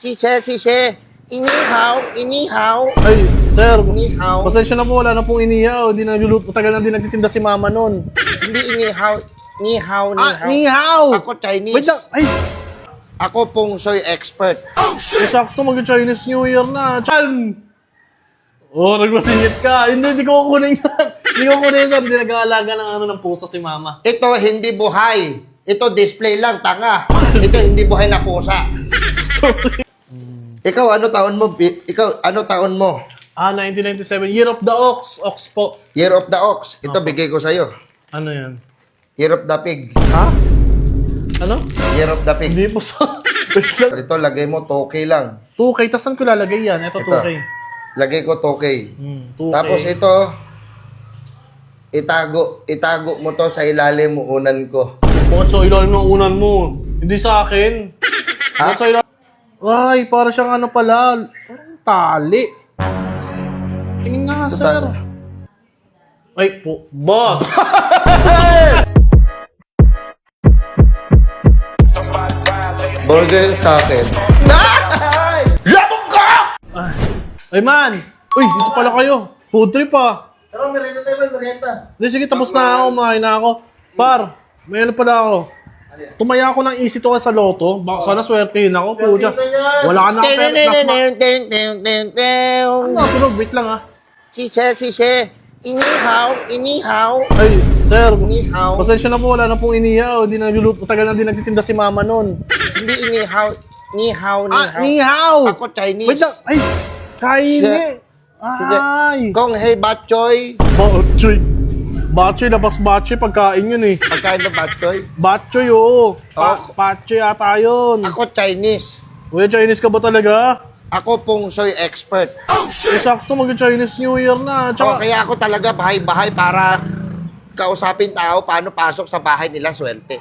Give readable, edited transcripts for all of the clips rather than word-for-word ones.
Sise, inihaw. Ay, sir. Inihaw. Pasensya na po, wala na pong inihaw. Di nagluluto. Tagal na din nagtitinda si mama nun. Hindi inihaw. Nihaw. Nihaw! Ako Chinese. Wait lang. Ay, Ako pong soy expert. sakto mag-Chinese New Year na. Chan! Oh, nagmasingit ka. Hindi ko kukunin yan. Hindi ko kukunin yan, sir. Hindi nag-aalaga ng pusa si mama. Ito hindi buhay. Ito display lang, tanga. Ito hindi buhay na pusa. Ikaw, ano taon mo? 1997. Year of the Ox. Ox po. Year of the Ox. Ito, bigay ko sa'yo. Ano yan? Year of the Pig. Ha? Ano? Year of the Pig. Hindi po sa... Wait lang. Ito, lagay mo 2K lang. 2K. Tas saan ko lalagay yan? Ito, 2K. Lagay ko 2K. 2K. Tapos ito, itago mo to sa ilalim mo unan ko. Bakit sa ilalim ng unan mo? Hindi sa akin. Ha? Bakit sa ilalim? Ay, para siyang ano pala. Parang tali. Tingin nga, sir. Tali. Ay, po. Boss! Burger sa akin. Labog ka! Ay, man! Uy, dito pala kayo. Food trip ah. Pero merienda tayo, merienda. Hindi, sige, tapos na ako. Kumain na ako. Par, may ano pala ako. Tumaya ako ng easy to sa loto. Baka sana swertehin ako. Puja. Wala ka na ako pero plus ma... Ano, tunog. Wait lang ah. Sise, inihaw. Ay, sir. Inihaw. Pasensya na po. Wala na pong inihaw. Hindi nagluluto. Tagal na din nagtitinda si mama nun. Hindi inihaw. Nihaw. Nihaw! Ako Chinese. Wait lang. Ay, Chinese. Ay. Kung hey batchoy. Batchoy. Batchoy, labas batchoy. Pagkain yun eh. Pagkain ba batchoy? Batchoy, oo. Oh. Batchoy ata yun. Ako Chinese. Uy, Chinese ka ba talaga? Ako pong soy expert. Eh, sakto mag-Chinese New Year na. Tsaka, Kaya ako talaga bahay-bahay para kausapin tao paano pasok sa bahay nila swerte.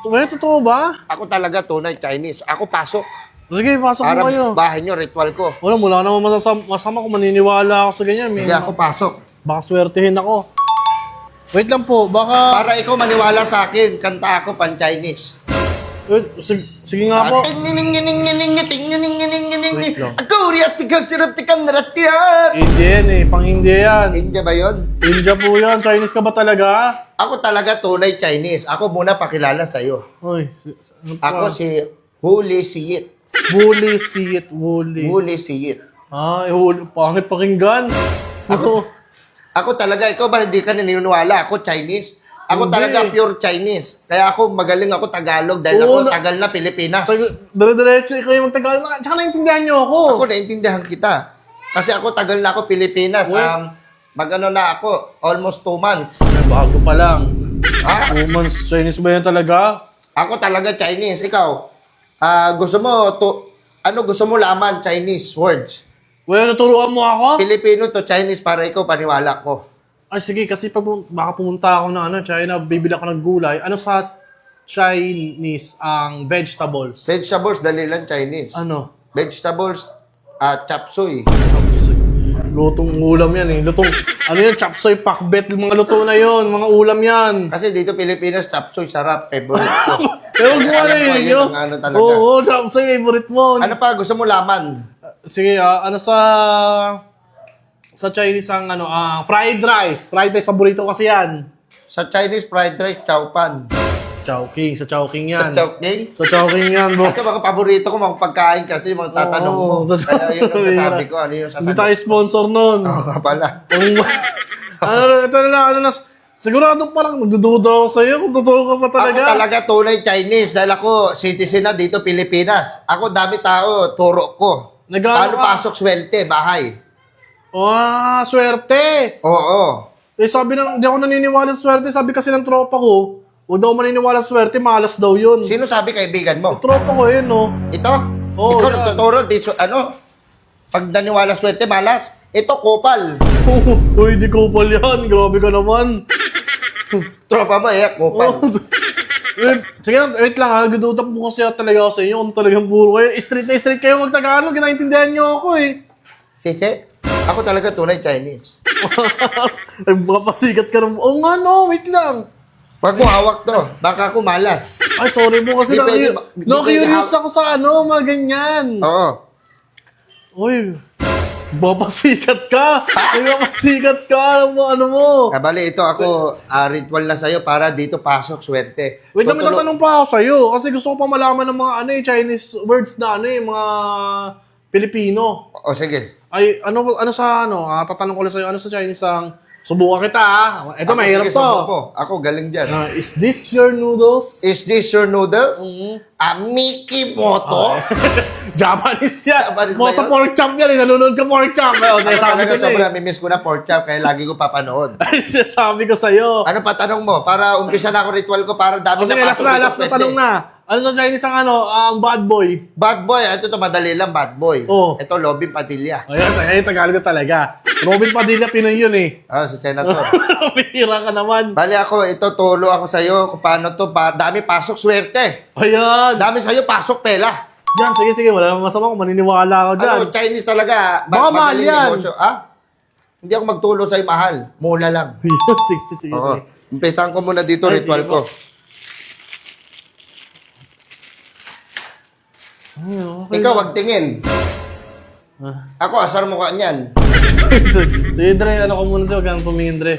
Totoo ba? Ako talaga tunay Chinese. Ako pasok. Sige, pasok Para mo kayo. bahay nyo, ritual ko. Wala naman masama kung maniniwala ako sa ganyan. Sige, ako pasok. Baka swertehin ako. Wait lang po, baka... Para ikaw maniwala sa akin, kanta ako pan-Chinese. Wait, sige nga po. Wait lang. Hindi yan eh, pang India yan. India ba yun? India po yan, Chinese ka ba talaga? Ako talaga tunay Chinese. Ako muna pakilala sa'yo. Uy, ano pa? Ako si Huli Siyit. Bully, see it, Bully. Huli Siyit. Pangit pakinggan. Ako talaga, ikaw ba hindi ka naniniwala? Ako Chinese. Ako Hindi. talaga pure Chinese. Kaya ako magaling ako Tagalog dahil Oo, ako tagal na Pilipinas. Dire-diretso, ikaw yung magtagal. Tsaka naintindihan niyo ako. Ako naintindihan kita. Kasi ako tagal na ako Pilipinas. Wait. Magano na ako, almost 2 months. Bago pa lang. Ha? Woman's Chinese ba yan talaga? Ako talaga Chinese. Ikaw, gusto mo laman Chinese words? Well, naturuan mo ako? Filipino to Chinese para ikaw paniwala ko. Ay, sige, kasi pag baka pumunta ako ng China, bibili ako ng gulay. Ano sa Chinese ang vegetables? Vegetables, dali lang Chinese. Ano? Vegetables, chop suey. Lutong ulam yan eh. Ano yan? Chapsoy, pakbet, mga luto na yon, mga ulam yan. Kasi dito Pilipinas, chop suey, sarap, favorite ko. Pero Kaya gumawa na alam ko, yun. yun ang ano talaga. Oo, chapsoy, favorite mo. Ano pa, gusto mo laman? Sige, ano sa Chinese ang fried rice. Fried rice, paborito ko kasi yan. Sa Chinese fried rice, chow pan. Chowking, sa Chowking yan. Chowking? Sa Chowking yan, bro. Ito mga paborito ko, mga pagkain kasi, mga tatanong mo. Oo, sa Kaya yun ang sasabi ko, ano yung Hindi sasabi tayo sponsor nun. Oo nga pala. Ito na lang, sigurado parang magdududa ako sa'yo kung totoo ka pa talaga. Ako talaga tunay Chinese dahil ako citizen na dito Pilipinas. Ako dami tao, turo ko. Nag-ano Paano ka? pasok swerte, bahay? Swerte. Oo. Eh, hindi ako naniniwala sa swerte. Sabi kasi ng tropa ko, huwag daw maniniwala sa swerte, malas daw yun. Sino sabi kaibigan mo? Tropa ko yun, no? Ito? Oo, Ikaw yan. nagtuturo, pag naniwala swerte, malas. Ito, kupal. Uy, di kupal yan. Grabe ka naman. Tropa mo, kupal. Sige lang, wait lang ha. Gudutak po kasi talaga ako sa inyo kung talagang puro kayo. Straight na straight kayo mag-Tagalog. Ginaintindihan niyo ako eh. Sisi, ako talaga tunay Chinese. Ay, baka pasikat ka naman. Oo nga no, wait lang. Wag mo hawak to. Baka ako malas. Ay, sorry po kasi Di pwede- di pwede na-curious ako sa mga ganyan. Oo. Uy, babasikat ka. Ay, babasikat ka. Ano mo? Bali, ito ako, ritual na sa'yo para dito pasok, swerte. Wait, may tatanong pa ako sa'yo. Kasi gusto ko pa malaman ng mga Chinese words na mga Pilipino. O, sige. Ay, ano sa tatanong ko lang sa'yo, ano sa Chinese ang subukan kita Ito, mahirap sige, to. subukan mo. Ako, galing dyan. Is this your noodles? Is this your noodles? Mhm. Miki Moto? Japanese yan. Japanese Mo ba sa yun? pork chop yan. Nanonood ka pork chop. Ay, Ako sabi talaga ko sobrang mimiss ko na pork chop, kaya lagi ko papanood. Ay, sabi ko sa'yo. Ano pa tanong mo? Para umpisa na ako ritual ko, para dami Sige, last pasok dito, na swerte. tanong na. Ano sa Chinese ang bad boy? Bad boy, ito to madali lang, bad boy. Oh. Ito, Lobin Padilla. Ayan, Tagalog na talaga. Robin Padilla, Pinoy yun eh. Ah, sa China to. Pihira ka naman. Bali ako, ito, tulo ako sa'yo kung paano to, dami pasok, swerte. Ayan. Dami sa'yo, pasok, pela. Diyan, sige. Wala namang masama kung maniniwala ako dyan. Ano, Chinese talaga. Baka mahal magaling yan. negosyo. Hindi ako magtulo sa'yo mahal. Mula lang. sige. Oo. Umpisahan ko muna dito, Ay, ritual sige ko. po. Ay, okay. Ikaw, wag tingin. Ah. Ako, asar mukha niyan. Sige, Dre, ano ko muna doon, kaya pumingin, Dre.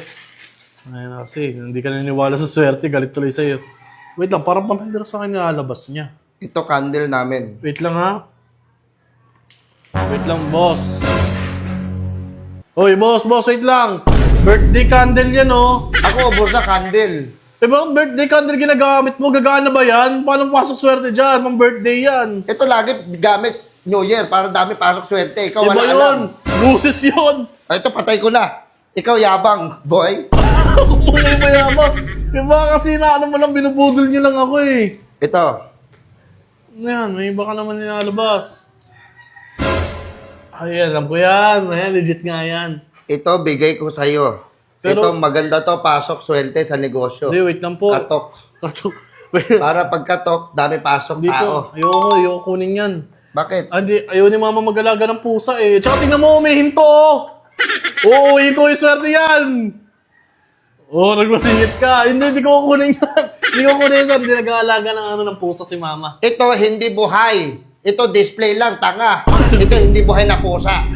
Ayun na kasi, hindi ka naniniwala sa swerte, galit tuloy sa'yo. Wait lang, parang pamahirap sa akin alabas niya. Ito, candle namin. Wait lang ha. Wait lang, boss. Hoy, boss, wait lang. Birthday candle yan, oh. Ako, ubos na candle. Eh, bakit birthday candle ginagamit mo? Gagana ba yan? Paano pasok swerte dyan? Pang birthday yan. Ito lagi gamit New Year para dami pasok swerte. Ikaw, Iba wala yun. alam. Luces yun. Ito, patay ko na. Ikaw, yabang, boy. Ako po may mayabang. Iba kasi na ano mo lang, binubudol niyo lang ako eh. Ito, Ano yan? May iba ka naman nilalabas. Ay, alam ko yan. Ayan, legit nga yan. ito, bigay ko sa'yo. Pero- Ito, maganda to, pasok swerte sa negosyo. Hindi, wait lang po. Katok. Katok. Wait. Para pagkatok, dami pasok Hindi tao. po. Ayoko kunin yan. Bakit? Hindi, ayaw ni mama mag-alaga ng pusa eh. Tsaka tingnan mo, may hinto oh. Oo, hinto yung swerte yan. Oo, nagmasingit ka. Hindi ko kukunin yan. Hindi ko kunin yan. Hindi nag-aalaga ng pusa si mama. Ito, hindi buhay. Ito, display lang, tanga. Ito, hindi buhay na pusa.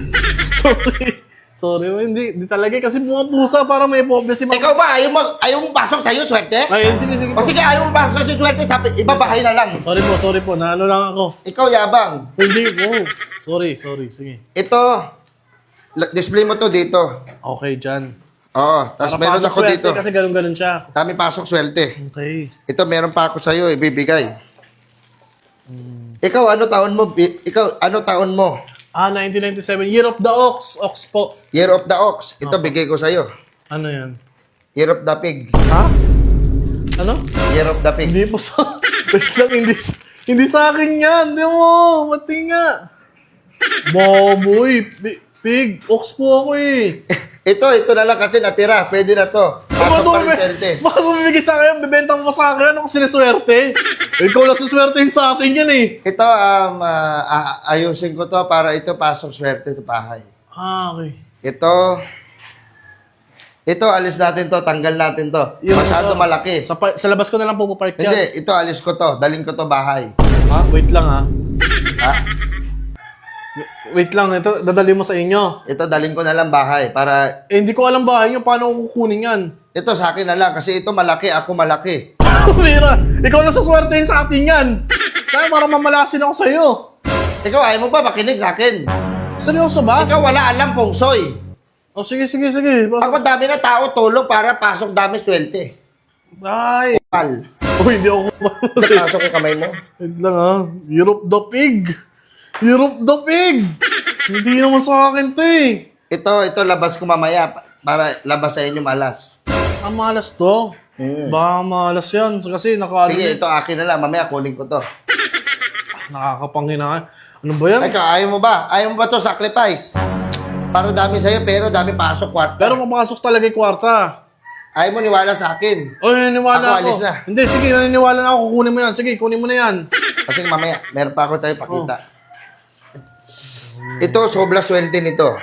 Sorry, hindi talaga kasi mga pusa para may phobia si mama. Ikaw ba, ayaw mong pasok sa'yo, swerte? Ay, sige. O sige, ayaw mong pasok sa'yo, swerte, tapos iba bahay na lang. Sorry po. Naano lang ako. Ikaw, yabang. Hindi po. Sorry. Sige. Ito, display mo to dito. Okay, dyan. Oo, tapos Para meron pasok ako swerte dito. kasi ganun siya. Dami pasok, swerte. Okay. Ito, meron pa ako sa'yo, ibibigay. Ikaw, ano taon mo? Ikaw, ano taon mo? 1997. Year of the Ox. Ox po. Year of the Ox. Ito, bigay ko sa'yo. Ano yan? Year of the Pig. Ha? Ano? Year of the Pig. Hindi po sa... Wait lang, hindi sa akin yan. Hindi mo. Mati nga. Baboy. Pig. Ox po ako eh. Ito na lang kasi natira. Pwede na to. Pasok pa rin swerte. Bakit mo bibigay sa akin? Bibenta mo pa sa akin? Ako siniswerte? Ikaw lang suswertein sa atin yan eh. Ito, ayusin ko to para ito pasok swerte sa bahay. Okay. Ito, alis natin to. Tanggal natin to. Yung Masyado ito, malaki. Sa labas ko na lang po papark yan. Hindi, ito alis ko to. Daling ko to bahay. Ha? Wait lang ha. Ha? Wait lang. Ito, dadali mo sa inyo. Ito, daling ko na lang bahay para... Eh, hindi ko alam bahay nyo. Paano ko kukunin yan? Ito sa akin na lang kasi ito malaki, ako malaki. Mira, ikaw lang suswertein sa atin yan. Kaya parang mamalasin ako sa'yo. Ikaw, ayaw mo ba makinig sa akin? Seryoso ba? Ikaw wala alam pungsoy. Oh, sige. Ako dami na tao tulong para pasok dami swerte. Ay. Pal. Uy, hindi ako Pasok yung kamay mo. Wait lang ha. Europe the pig. Hindi naman sa akin to eh. Ito labas ko mamaya para labas sa inyo malas. Ang malas to. Baka malas yan. Kasi Sige, ito akin na lang. Mamaya kunin ko to. nakakapanghinaan. Ano ba yan? Ay, ayaw mo ba? Ayaw mo ba to sacrifice? Para dami sa'yo pero dami pasok kwarta. Pero mapasok talaga yung kwarta. Ayaw mo niwala sa akin. O, naniniwala Ako, ako. alis na. Hindi, sige, naniniwala na ako. Kunin mo yan. Sige, kunin mo na yan. Kasi mamaya, meron pa ako sa'yo pakita. Ito, sobra swerte nito.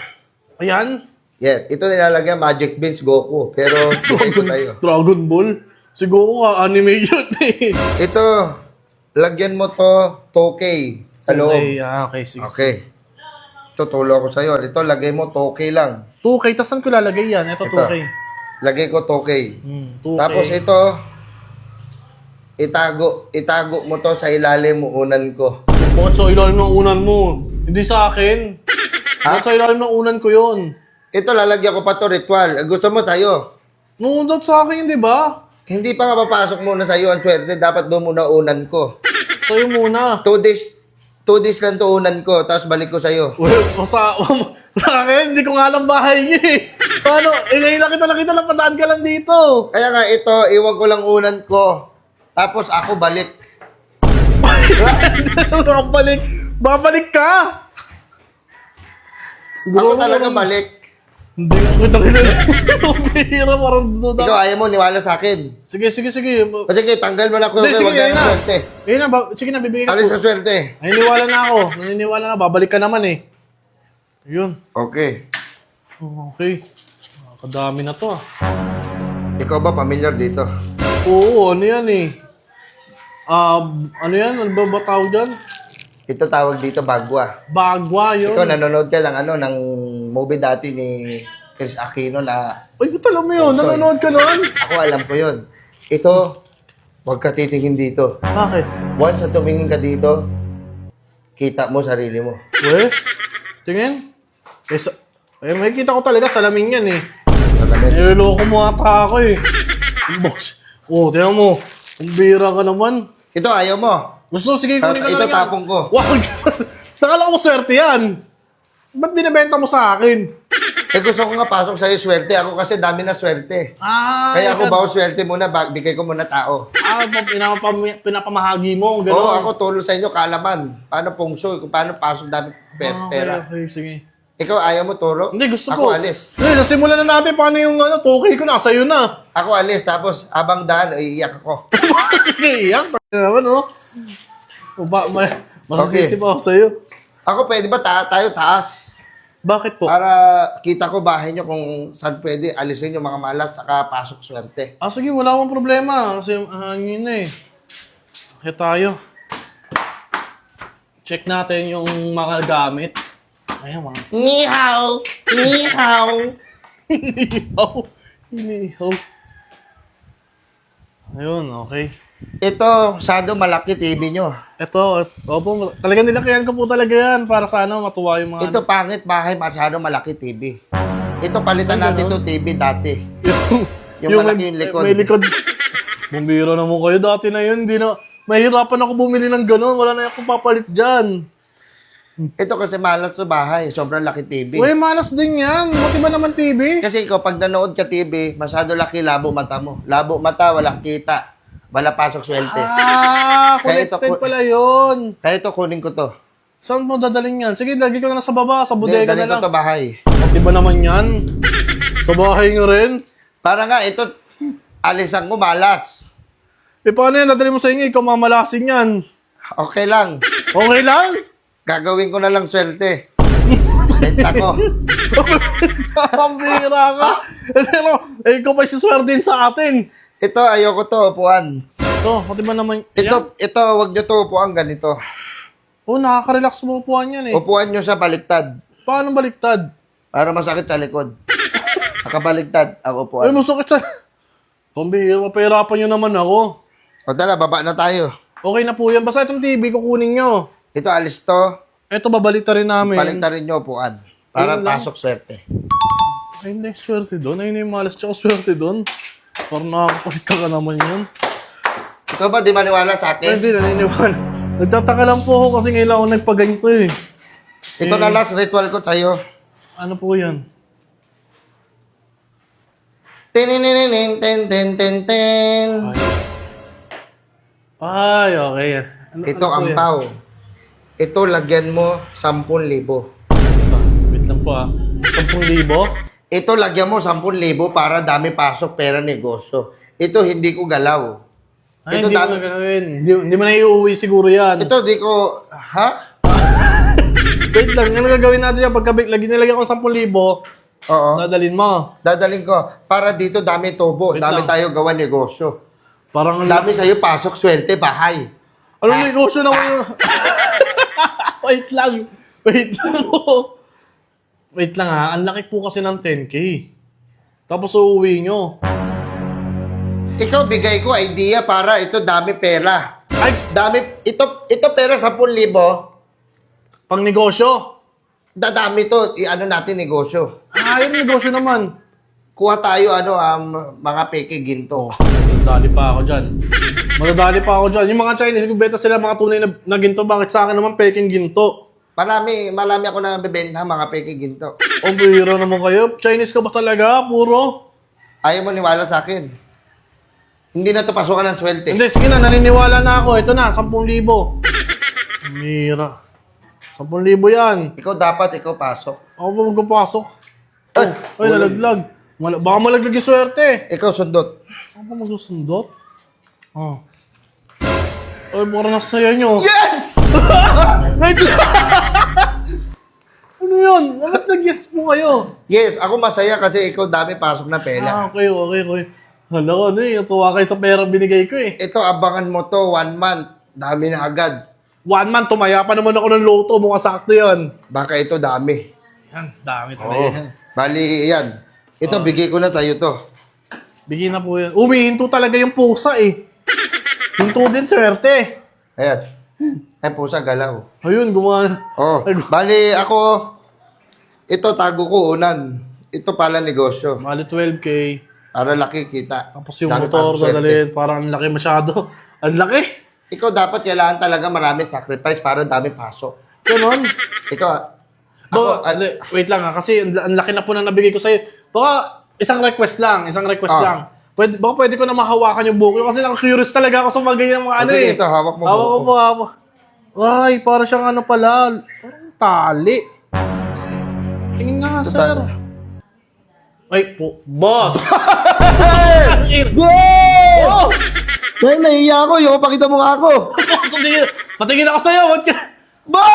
Ayan. Yeah, ito nilalagyan Magic Beans Goku. Pero bigay ko tayo. Dragon Ball. Siguro ka, anime yun eh. Ito, lagyan mo to 2K sa loob. Okay, sige. Okay. Tutulo ako sa'yo. Ito, lagay mo 2K lang. 2K, tas saan ko lalagay yan? Ito, 2K. Lagay ko 2K. 2K. Tapos ito, itago mo to sa ilalim mo unan ko. Bakit sa ilalim ng unan mo? Hindi sa akin. Ha? Bakit sa ilalim ng unan ko yun? Ito, lalagyan ko pa to ritual. Gusto mo tayo? Nundot sa akin yun, di ba? Hindi pa nga papasok muna sa'yo ang swerte. Dapat doon muna unan ko. Sa'yo muna. 2 days lang to unan ko. Tapos balik ko sa'yo. Well, sa akin, hindi ko nga alam bahay niya eh. Paano? Ngayon lang kita napadaan ka lang dito. Kaya nga ito, iwan ko lang unan ko. Tapos ako balik. Babalik ka! Ako talaga balik. Hindi ko kita kilala. Bihira, parang duda. Ikaw, ayaw mo, niwala sa akin. Sige. O sige, tanggal mo na ko. Hindi, sige, Huwag ka ayun na na. swerte. Ayun na, sige na, bibigyan ka. Alis sa swerte. Naniniwala na ako. Naniniwala na, babalik ka naman eh. Ayun. Okay. Okay. Kadami na to ah. Ikaw ba familiar dito? Oo, ano yan eh. Ano yan? Ano ba tawag dyan? Ito tawag dito bagwa. Bagwa yun. Ikaw nanonood ka ng movie dati ni Chris Aquino na Ay, ba't alam mo yun? Sorry. Nanonood ka nun? ako alam ko yun. Ito, huwag ka titingin dito. Bakit? Once na tumingin ka dito, kita mo sarili mo. Weh? Tingin? May kita ko talaga, salamin yan eh. Salamin. Niloloko mo ata ako eh. Boss. Oh, tingnan mo. Ang bira ka naman. Ito, ayaw mo. Gusto, sige, kunin ka Ito, lang yan. tapong ko. Wag! Nakala ko swerte yan. Ba't binibenta mo sa akin? Gusto ko nga pasok sa'yo swerte. Ako kasi dami na swerte. Kaya ako bawa swerte muna, bigay ko muna tao. Pinapamahagi mo, Oo, gano'n. ako tulong sa inyo, kaalaman. Paano pungso, kung paano pasok dami pera. Okay, sige. Ikaw, ayaw mo turo? Hindi, gusto ako ko. alis. Hindi, nasimulan na natin paano yung token ko, nasa iyo na. Ako alis, tapos abang daan, iiyak ako. Iyak, naman, no? Masasisi Okay. pa ako sa'yo. Ako, pwede ba tayo taas? Bakit po? Para kita ko bahay nyo kung saan pwede alisin yung mga malas saka pasok swerte. Sige, wala akong problema. Kasi hangin na eh. Kaya tayo. Check natin yung mga gamit. Ayan, mga. Ni hao! Ni hao! Inihaw. Inihaw. Ayun, okay. Ito, sado malaki TV nyo. Ito, opo, talagang nilakayan ko po talaga yan para sana matuwa yung mga... Ito, pangit bahay, masyado malaki TV. Ito, palitan natin to TV dati. Yung malaki yung likod. May likod. Bumbiro naman kayo. Dati na yun, di na... Mahirapan ako bumili ng gano'n. Wala na akong papalit dyan. Ito kasi malas sa bahay, sobrang laki TV. Uy, malas din yan. Buti ba naman TV? Kasi ikaw, pag nanood ka TV, masyado laki labo mata mo. Labo mata, wala kita. Wala pasok swerte. Kaya ito, Connected pala yun. Kaya ito, kunin ko to. Saan mo dadaling yan? Sige, lagi ko na sa baba, sa Hindi, bodega dalhin na ko lang. to bahay. Buti ba naman yan? Sa bahay nyo rin? Para nga, ito, alisan ko malas. Paano yan? Dadali mo sa inyo, ikaw mamalasin yan. Okay lang. Okay lang? Gagawin ko na lang swerte. Benta ko. Ang bira ka. Pero, ikaw pa siswerte din sa atin. Ito, ayoko to, upuan. Ito, pati ba naman... Ito, wag nyo to upuan ganito. Oh, nakaka-relax mo upuan yan eh. Upuan nyo sa baliktad. Paano baliktad? Para masakit sa likod. Nakabaligtad, ang Ay, upuan. masakit sa... Kumbihir, mapahirapan nyo naman ako. O tala, baba na tayo. Okay na po yan. Basta itong TV, kukunin nyo. Ito, alis to. Ito, babalita rin namin. Baliktarin nyo upuan. Para Ayun lang. pasok swerte. Ay, hindi, swerte doon. Ay, hindi, malas tsaka swerte doon. Parang nakakapalit ka naman yun. Ikaw ba, di maniwala sa Ay, akin? hindi, naniniwala. Nagtataka lang po ako kasi ngayon ako nagpaganito eh. Ito na last ritual ko sa'yo. Ano po yan? Tinininin, ten, ten, ten, ten. Ay, okay. Ito, po ang yan? pao. Ito, lagyan mo 10,000. Wait lang po ah. 10,000? Ito, lagyan mo 10,000 para dami pasok, pera, negosyo. Ito, hindi ko galaw. Ay, Ito, hindi mo na gagawin. Hindi mo na iuwi siguro yan. Ito, di ko... Ha? Wait lang, ano gagawin natin yan? Pagka nilagyan ko 10,000, Oo. dadalhin mo. Dadaling ko. Para dito, dami tubo. Wait Dami lang. tayo gawa negosyo. Parang Dami sa'yo, pasok, swerte, bahay. ano negosyo na kayo? Wait lang. Wait lang. Wait lang ha. Ang laki po kasi ng 10K. Tapos uuwi nyo. Ikaw, bigay ko idea para ito dami pera. Ay, Dami, ito pera 10,000. pang negosyo. Dadami to, i-ano natin negosyo. Yung negosyo naman. Kuha tayo, mga peke ginto. Madadali pa ako dyan. Madadali pa ako dyan. Yung mga Chinese, bibenta sila mga tunay na ginto. Bakit sa akin naman peking ginto? Marami ako na bebenta mga peke ginto. O, biro naman kayo. Chinese ka ba talaga? Puro? Ayaw mo niwala sa akin. Hindi na to pasukan ng swerte. Hindi, sige na. Naniniwala na ako. Ito na, 10,000. Mira. 10,000 yan. Ikaw pasok. Ako ba magpapasok? Ay, Ay, nalaglag. Baka malaglag yung swerte. Ikaw sundot. Ako ba magsusundot? Oh. Ay, mura na sa'yo nyo. Yes! Wait lang! Ano yun? Bakit nag-yes po kayo? Yes, ako masaya kasi ikaw dami pasok na pera. Okay. Hala ko, tuwa kayo sa pera binigay ko eh. Ito, abangan mo to, 1 month. Dami na agad. 1 month, tumaya pa naman ako ng loto. Mukha sakto yan. Baka ito dami. Yan, dami talaga Oo. yan. Bali, yan. Ito, bigay ko na tayo to. Bigyan na po yan. Umihinto talaga yung pusa eh. Hinto din, swerte. Ayan. Ay, pusa, galaw. Ayun, gumana. Oh, bali, ako, ito, tago ko unan. Ito pala negosyo. Mali 12K. Para laki kita. Tapos yung Dami motor, pasok swerte. dadalhin. Parang ang laki masyado. Ang laki. Ikaw dapat kailangan talaga maraming sacrifice para dami pasok. Ganon. Ikaw, ako, Wait lang ha, kasi ang laki na po na nabigay ko sa'yo. Baka isang request lang. Ah. Baka pwede ko na mahawakan yung buko kasi naka-curious talaga ako sa mga ganyan mga ano sige, eh. ito, hawak mo Hawak buko. mo. Ay, parang siyang ano pala. Parang tali. Tingin nga, Ito, sir. tali. Ay, po. Boss! Go! Boss! Dahil nahiya ako, yung pakita mo nga ako. Patingin ako sa'yo. Ba't ka? Ba?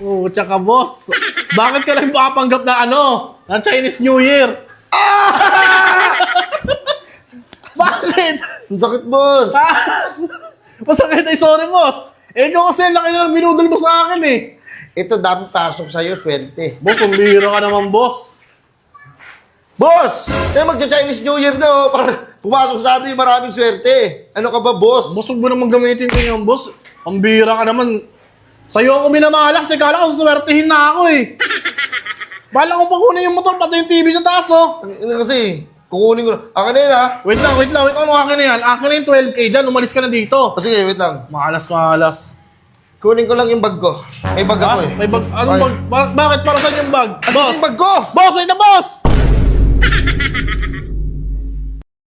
Oo, tsaka boss. Bakit ka lang makapanggap na ng Chinese New Year? Bakit? Ang sakit, boss. Masakit ay sorry, boss. Eh, ikaw kasi ang laki na binudol mo sa akin eh. Ito, dami pasok sa'yo, swerte. Boss, umbihira ka naman, boss. Boss! Kaya magsa-Chinese New Year na, para pumasok sa atin yung maraming swerte. Ano ka ba, boss? Boss, huwag mo naman gamitin ko yung boss. Umbihira ka naman. Sa'yo ako minamalas eh. Kala ko suswertihin na ako eh. Bala ko pa kunin yung motor, pati yung TV sa taas oh. Ano kasi, kukunin ko na. Akin na yun, ha? Wait lang. Ano akin na yan? Akin na yung 12K dyan. Umalis ka na dito. O sige, wait lang. Malas. Kunin ko lang yung bag ko. May bag ako eh. May bag? Anong Ay. bag? Bakit? Para saan yung bag? Boss! Yung bag ko! Boss! Wait na, boss!